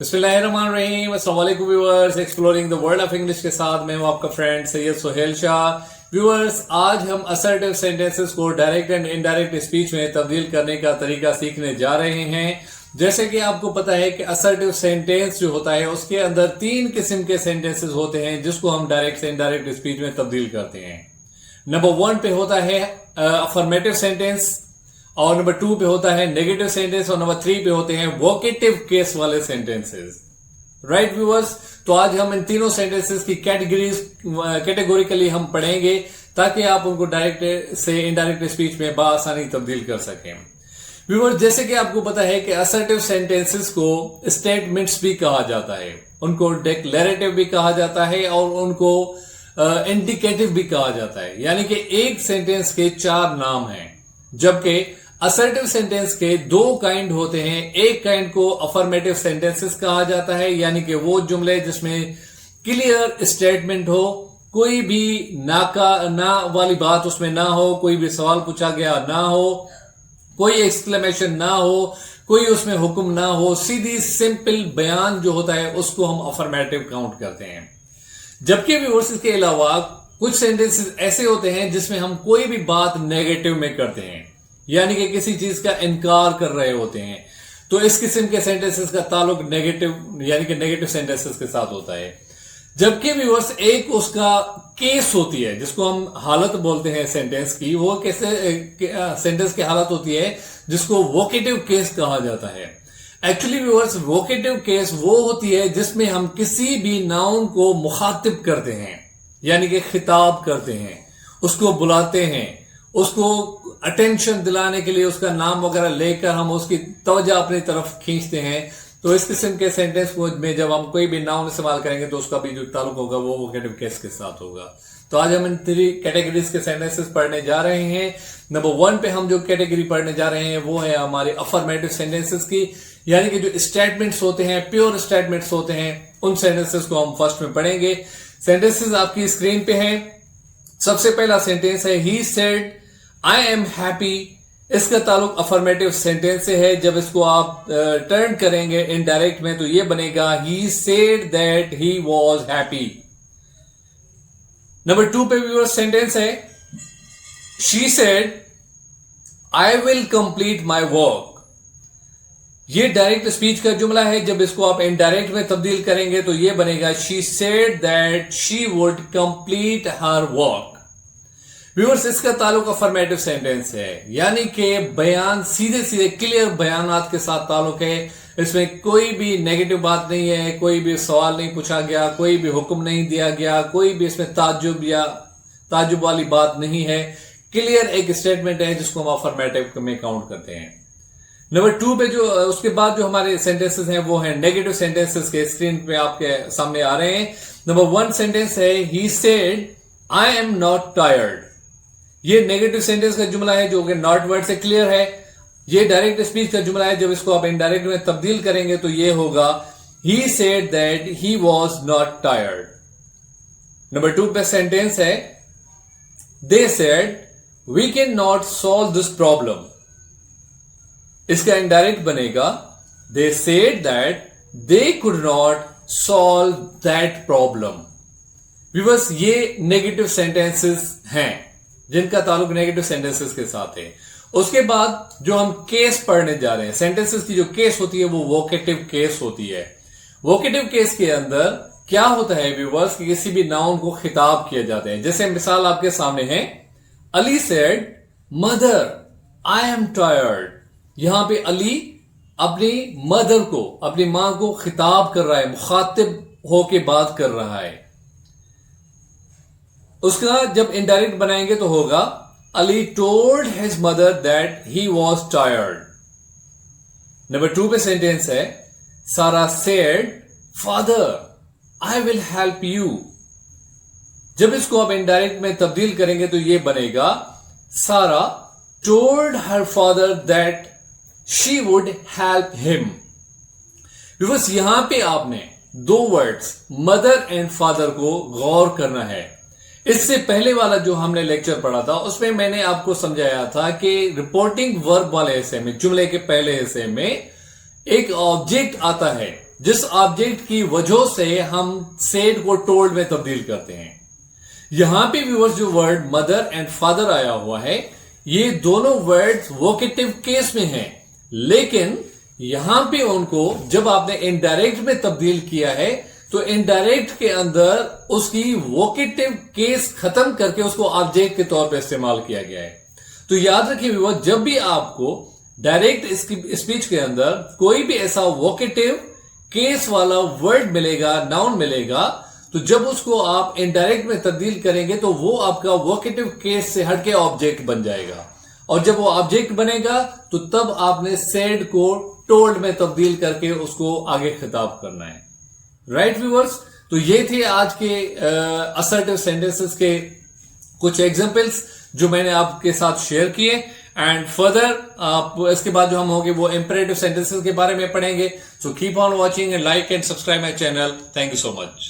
बिस्मिल्लाहिर्रहमानिर्रहीम, अस्सलाम वालेकुम viewers. Exploring the world of English के साथ मैं हूं आपका फ्रेंड सैयद सुहेल शाह। व्यूअर्स, आज हम असर्टिव सेंटेंसेस को डायरेक्ट एंड इनडायरेक्ट स्पीच में तब्दील करने का तरीका सीखने जा रहे हैं। जैसे कि आपको पता है कि असर्टिव सेंटेंस जो होता है उसके अंदर 3 किस्म के सेंटेंसेस होते हैं जिसको हम डायरेक्ट से इनडायरेक्ट स्पीच में तब्दील करते हैं। नंबर 1 पे होता है अफर्मेटिव सेंटेंस, और नंबर 2 पे होता है नेगेटिव सेंटेंस, और नंबर 3 पे होते हैं वोकेटिव केस वाले सेंटेंसेस। राइट व्यूअर्स, तो आज हम इन तीनों सेंटेंसेस की कैटेगोरिकली हम पढ़ेंगे ताकि आप उनको डायरेक्ट से इनडायरेक्ट स्पीच में बआसानी तब्दील कर सकें। व्यूअर्स, जैसे कि आपको पता है कि असर्टिव सेंटेंसेस को स्टेटमेंट्स भी कहा जाता है, उनको डिक्लेरेटिव भी कहा जाता है और उनको इंडिकेटिव भी कहा जाता है। यानी कि एक सेंटेंस के 4 नाम हैं, जबकि असर्टिव सेंटेंस के 2 काइंड होते हैं। एक काइंड को अफर्मेटिव सेंटेंसेस कहा जाता है, यानी कि वो जुमले जिसमें क्लियर स्टेटमेंट हो, कोई भी ना वाली बात उसमें ना हो, कोई भी सवाल पूछा गया ना हो, कोई एक्सक्लेमेशन ना हो, कोई उसमें हुक्म ना हो, सीधी सिंपल बयान जो होता है उसको हम अफर्मेटिव काउंट करते हैं। जबकि व्यूअर्स, इसके अलावा कुछ सेंटेंसेस ऐसे होते हैं जिसमें हम कोई भी बात नेगेटिव में करते हैं, यानी कि किसी चीज का इनकार कर रहे होते हैं, तो इस किस्म के सेंटेंसेस का ताल्लुक नेगेटिव यानी कि नेगेटिव सेंटेंसेस के साथ होता है। जबकि व्यूअर्स, एक उसका केस होती है जिसको हम हालत बोलते हैं सेंटेंस की, वो कैसे सेंटेंस की हालत होती है जिसको वोकेटिव केस कहा जाता है। एक्चुअली व्यूअर्स, वोकेटिव केस वो होती है जिसमें हम किसी भी नाउन को मुखातिब करते हैं, यानी कि खिताब करते हैं, उसको बुलाते हैं, उसको अटेंशन दिलाने के लिए उसका नाम वगैरह लेकर हम उसकी तवज्जो अपनी तरफ खींचते हैं। तो इस किस्म के सेंटेंस में जब हम कोई भी नाउन इस्तेमाल करेंगे तो उसका भी जो ताल्लुक होगा वो वोकेटिव केस के साथ होगा। तो आज हम इन 3 कैटेगरीज के सेंटेंसेस पढ़ने जा रहे हैं। नंबर 1 पे हम जो कैटेगरी पढ़ने जा रहे हैं वो है हमारे अफर्मेटिव सेंटेंसेस की, यानी कि जो स्टेटमेंट्स होते हैं, प्योर स्टेटमेंट्स होते हैं, उन सेंटेंसेस को हम फर्स्ट में पढ़ेंगे। सेंटेंसेस आपकी स्क्रीन पे हैं। सबसे पहला सेंटेंस है he said I am happy. इसका ताल्लुक अफर्मेटिव सेंटेंस से है। जब इसको आप टर्न करेंगे इनडायरेक्ट में तो ये बनेगा ही said that he was happy. Number 2 पे व्यूअर सेंटेंस है she said I will complete my work. ये डायरेक्ट स्पीच का जुमला है। जब इसको आप इनडायरेक्ट में तब्दील करेंगे तो ये बनेगा she said that she would complete her work. Viewers, इसका ताल्लुक अफर्मेटिव सेंटेंस है, यानी कि बयान सीधे सीधे क्लियर बयानात के साथ ताल्लुक है। इसमें कोई भी नेगेटिव बात नहीं है, कोई भी सवाल नहीं पूछा गया, कोई भी हुक्म नहीं दिया गया, कोई भी इसमें ताज्जुब वाली बात नहीं है। क्लियर एक स्टेटमेंट है जिसको हम अफर्मेटिव में काउंट करते हैं। नंबर 2 पे जो उसके बाद जो हमारे सेंटेंसेस हैं वो हैं नेगेटिव सेंटेंसेस के स्क्रीन पे आपके सामने आ रहे हैं। नंबर 1 सेंटेंस है he said I am not tired. ये नेगेटिव सेंटेंस का जुमला है जो कि नॉट वर्ड से क्लियर है। ये डायरेक्ट स्पीच का जुमला है। जब इसको आप इनडायरेक्ट में तब्दील करेंगे तो ये होगा he said that he was not tired. Number 2 पे सेंटेंस है they said we can not solve this problem. इसका इनडायरेक्ट बनेगा they said that they could not solve that problem. Viewers, ये नेगेटिव सेंटेंसेस हैं जिनका ताल्लुक नेगेटिव सेंटेंसेस के साथ है। उसके बाद जो हम केस पढ़ने जा रहे हैं, सेंटेंसेस की जो केस होती है वो वोकेटिव केस होती है। वोकेटिव केस के अंदर क्या होता है व्यूअर्स कि किसी भी नाउन को खिताब किया जाता है। जैसे मिसाल आपके सामने है Ali said mother I am tired. यहां पे अली अपनी मदर को, अपनी मां को खिताब कर रहा है, मुखातिब होके बात कर रहा है। उसका जब इनडायरेक्ट बनाएंगे तो होगा Ali told his mother that he was tired. Number 2 पे सेंटेंस है सारा said father I will help you. जब इसको आप इनडायरेक्ट में तब्दील करेंगे तो यह बनेगा सारा told her father that she would help him. बस यहां पे आपने 2 वर्ड्स मदर एंड फादर को गौर करना है। इससे पहले वाला जो हमने लेक्चर पढ़ा था उसमें मैंने आपको समझाया था कि रिपोर्टिंग वर्ब वाले हिस्से में, जुमले के पहले हिस्से में एक ऑब्जेक्ट आता है जिस ऑब्जेक्ट की वजह से हम सेड को टोल्ड में तब्दील करते हैं। यहां पे व्यूअर्स जो वर्ड मदर एंड फादर आया हुआ है, ये दोनों वर्ड्स वोकेटिव केस में हैं, लेकिन यहां पे उनको जब आपने इनडायरेक्ट में तब्दील किया है तो इनडायरेक्ट के अंदर उसकी वोकेटिव केस खत्म करके उसको ऑब्जेक्ट के तौर पे इस्तेमाल किया गया है। तो याद रखिए व्यूअर्स, जब भी आपको डायरेक्ट स्पीच के अंदर कोई भी ऐसा वोकेटिव केस वाला वर्ड मिलेगा, नाउन मिलेगा, तो जब उसको आप इनडायरेक्ट में तब्दील करेंगे तो वो आपका वोकेटिव केस से हटके ऑब्जेक्ट बन जाएगा, और जब वो ऑब्जेक्ट बनेगा तो तब आपने सेड को टोल्ड में तब्दील करके उसको आगे खिताब करना है। राइट व्यूअर्स, तो ये थे आज के असर्टिव सेंटेंसेस के कुछ एग्जांपल्स जो मैंने आपके साथ शेयर किए। एंड फर्दर आप इसके बाद जो हम होंगे वो इंपेरेटिव सेंटेंसेस के बारे में पढ़ेंगे। So keep on watching and like and subscribe my channel. Thank you so much.